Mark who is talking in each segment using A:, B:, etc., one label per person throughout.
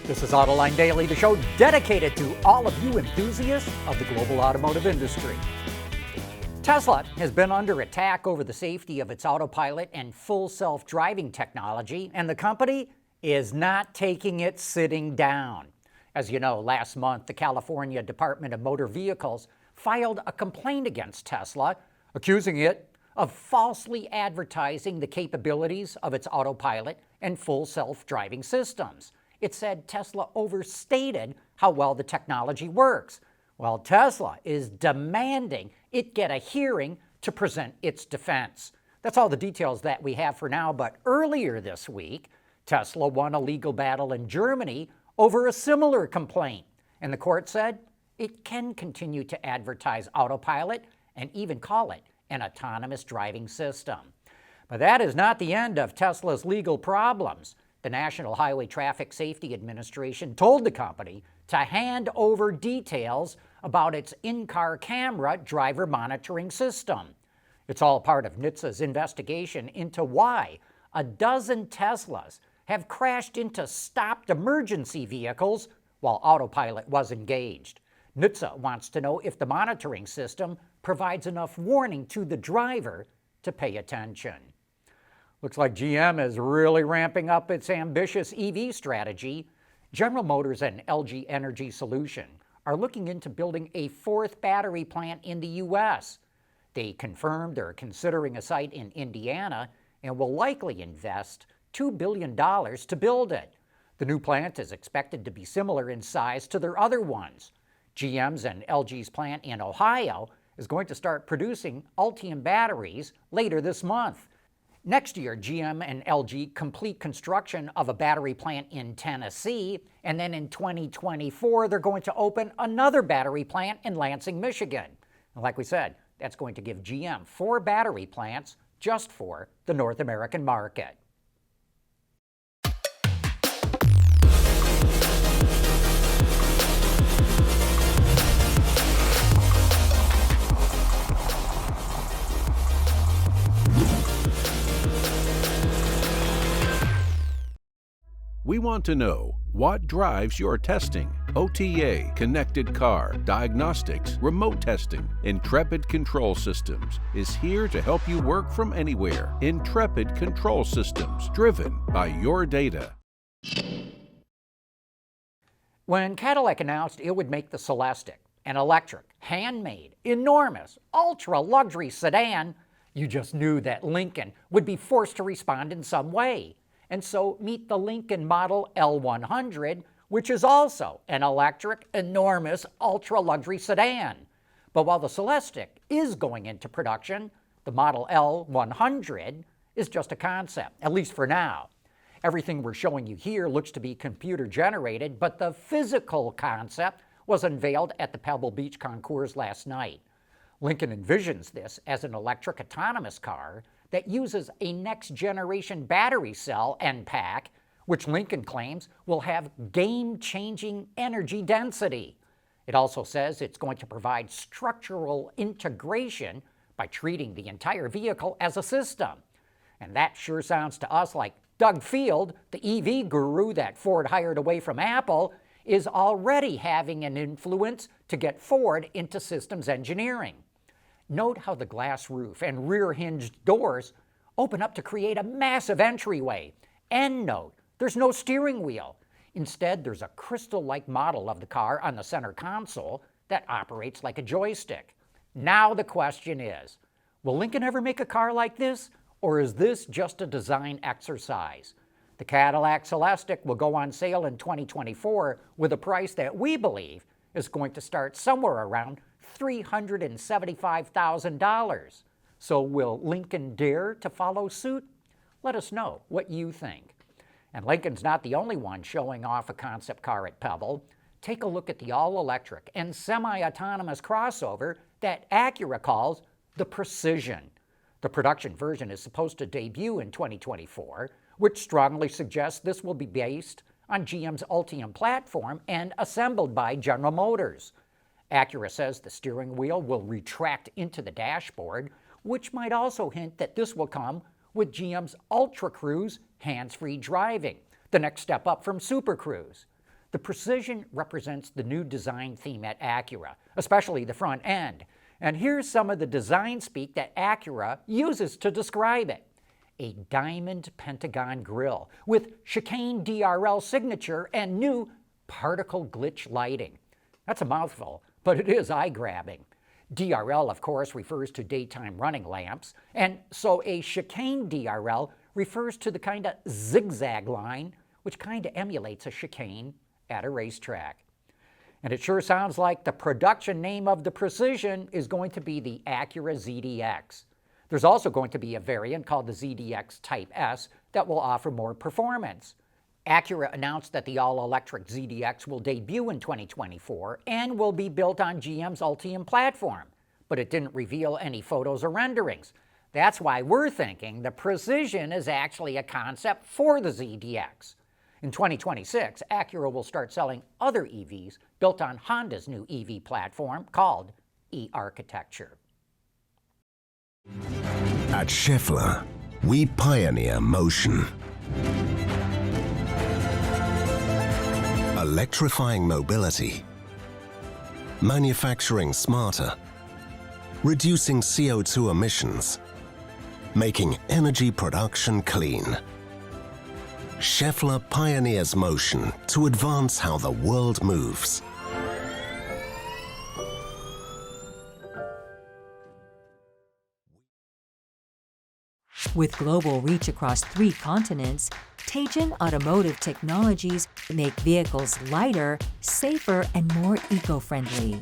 A: This is Autoline Daily, the show dedicated to all of you enthusiasts of the global automotive industry. Tesla has been under attack over the safety of its autopilot and full self-driving technology, and the company is not taking it sitting down. As you know, last month, the California Department of Motor Vehicles filed a complaint against Tesla, accusing it of falsely advertising the capabilities of its autopilot and full self-driving systems. It said Tesla overstated how well the technology works. Well, Tesla is demanding it get a hearing to present its defense. That's all the details that we have for now, but earlier this week, Tesla won a legal battle in Germany over a similar complaint, and the court said it can continue to advertise autopilot and even call it an autonomous driving system. But that is not the end of Tesla's legal problems. The National Highway Traffic Safety Administration told the company to hand over details about its in-car camera driver monitoring system. It's all part of NHTSA's investigation into why a dozen Teslas have crashed into stopped emergency vehicles while autopilot was engaged. NHTSA wants to know if the monitoring system provides enough warning to the driver to pay attention. Looks like GM is really ramping up its ambitious EV strategy. General Motors and LG Energy Solution are looking into building a fourth battery plant in the U.S. They confirmed they're considering a site in Indiana and will likely invest $2 billion to build it. The new plant is expected to be similar in size to their other ones. GM's and LG's plant in Ohio is going to start producing Ultium batteries later this month. Next year, GM and LG complete construction of a battery plant in Tennessee, and then in 2024, they're going to open another battery plant in Lansing, Michigan. And like we said, that's going to give GM 4 battery plants just for the North American market.
B: We want to know what drives your testing. OTA, connected car, diagnostics, remote testing. Intrepid Control Systems is here to help you work from anywhere. Intrepid Control Systems, driven by your data.
A: When Cadillac announced it would make the Celestiq, an electric, handmade, enormous, ultra-luxury sedan, you just knew that Lincoln would be forced to respond in some way. And so meet the Lincoln model L100, which is also an electric, enormous, ultra-luxury sedan. But while the Celestiq is going into production, the model L100 is just a concept, at least for now. Everything we're showing you here looks to be computer-generated, but the physical concept was unveiled at the Pebble Beach Concours last night. Lincoln envisions this as an electric autonomous car that uses a next-generation battery cell and pack, which Lincoln claims will have game-changing energy density. It also says it's going to provide structural integration by treating the entire vehicle as a system. And that sure sounds to us like Doug Field, the EV guru that Ford hired away from Apple, is already having an influence to get Ford into systems engineering. Note how the glass roof and rear hinged doors open up to create a massive entryway. And note, there's no steering wheel. Instead, there's a crystal-like model of the car on the center console that operates like a joystick. Now the question is, will Lincoln ever make a car like this, or is this just a design exercise? The Cadillac Celestiq will go on sale in 2024 with a price that we believe is going to start somewhere around $375,000. So will Lincoln dare to follow suit? Let us know what you think. And Lincoln's not the only one showing off a concept car at Pebble. Take a look at the all-electric and semi-autonomous crossover that Acura calls the Precision. The production version is supposed to debut in 2024, which strongly suggests this will be based on GM's Ultium platform and assembled by General Motors. Acura says the steering wheel will retract into the dashboard, which might also hint that this will come with GM's Ultra Cruise hands-free driving, the next step up from Super Cruise. The Precision represents the new design theme at Acura, especially the front end. And here's some of the design speak that Acura uses to describe it. A diamond pentagon grille with chicane DRL signature and new particle glitch lighting. That's a mouthful, but it is eye-grabbing. DRL, of course, refers to daytime running lamps, and so a chicane DRL refers to the kind of zigzag line which kind of emulates a chicane at a racetrack. And it sure sounds like the production name of the Precision is going to be the Acura ZDX. There's also going to be a variant called the ZDX Type S that will offer more performance. Acura announced that the all-electric ZDX will debut in 2024 and will be built on GM's Ultium platform, but it didn't reveal any photos or renderings. That's why we're thinking the Precision is actually a concept for the ZDX. In 2026, Acura will start selling other EVs built on Honda's new EV platform called e-Architecture.
C: At Schaeffler, we pioneer motion. Electrifying mobility, manufacturing smarter, reducing CO2 emissions, making energy production clean. Schaeffler pioneers motion to advance how the world moves.
D: With global reach across 3 continents, Teijin Automotive Technologies make vehicles lighter, safer, and more eco-friendly.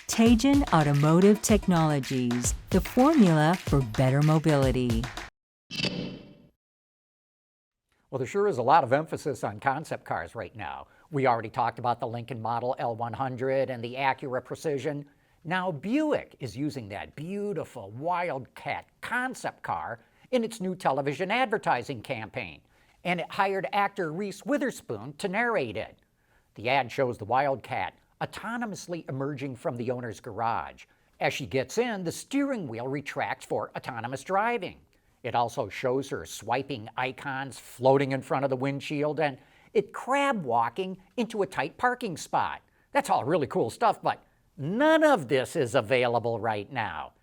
D: Teijin Automotive Technologies, the formula for better mobility.
A: Well, there sure is a lot of emphasis on concept cars right now. We already talked about the Lincoln model L100 and the Acura Precision. Now Buick is using that beautiful Wildcat concept car in its new television advertising campaign, and it hired actor Reese Witherspoon to narrate it. The ad shows the Wildcat autonomously emerging from the owner's garage. As she gets in, the steering wheel retracts for autonomous driving. It also shows her swiping icons floating in front of the windshield, and it crab walking into a tight parking spot. That's all really cool stuff, but none of this is available right now.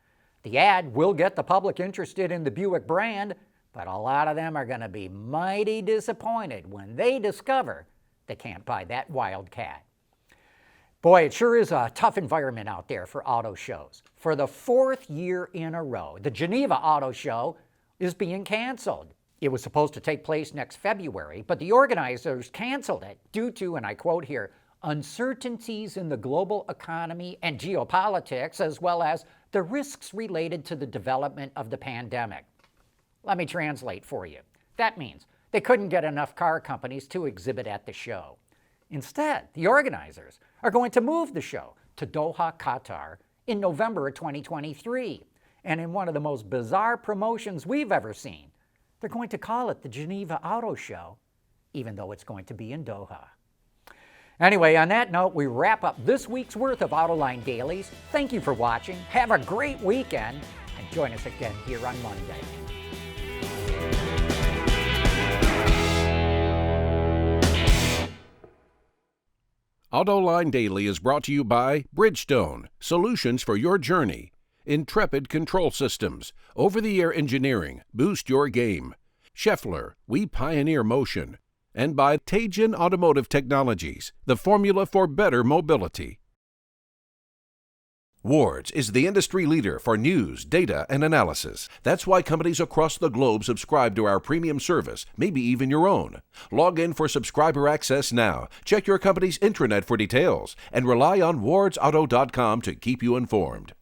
A: The ad will get the public interested in the Buick brand, but a lot of them are going to be mighty disappointed when they discover they can't buy that Wildcat. Boy, it sure is a tough environment out there for auto shows. For the 4th year in a row, the Geneva Auto Show is being canceled. It was supposed to take place next February, but the organizers canceled it due to, and I quote here, uncertainties in the global economy and geopolitics, as well as the risks related to the development of the pandemic. Let me translate for you. That means they couldn't get enough car companies to exhibit at the show. Instead, the organizers are going to move the show to Doha, Qatar in November of 2023. And in one of the most bizarre promotions we've ever seen, they're going to call it the Geneva Auto Show, even though it's going to be in Doha. Anyway, on that note, we wrap up this week's worth of Autoline Dailies. Thank you for watching. Have a great weekend, and join us again here on Monday.
B: Autoline Daily is brought to you by Bridgestone, solutions for your journey. Intrepid Control Systems, over-the-air engineering, boost your game. Schaeffler, we pioneer motion. And by Teijin Automotive Technologies, the formula for better mobility. Wards is the industry leader for news, data, and analysis. That's why companies across the globe subscribe to our premium service, maybe even your own. Log in for subscriber access now, check your company's intranet for details, and rely on wardsauto.com to keep you informed.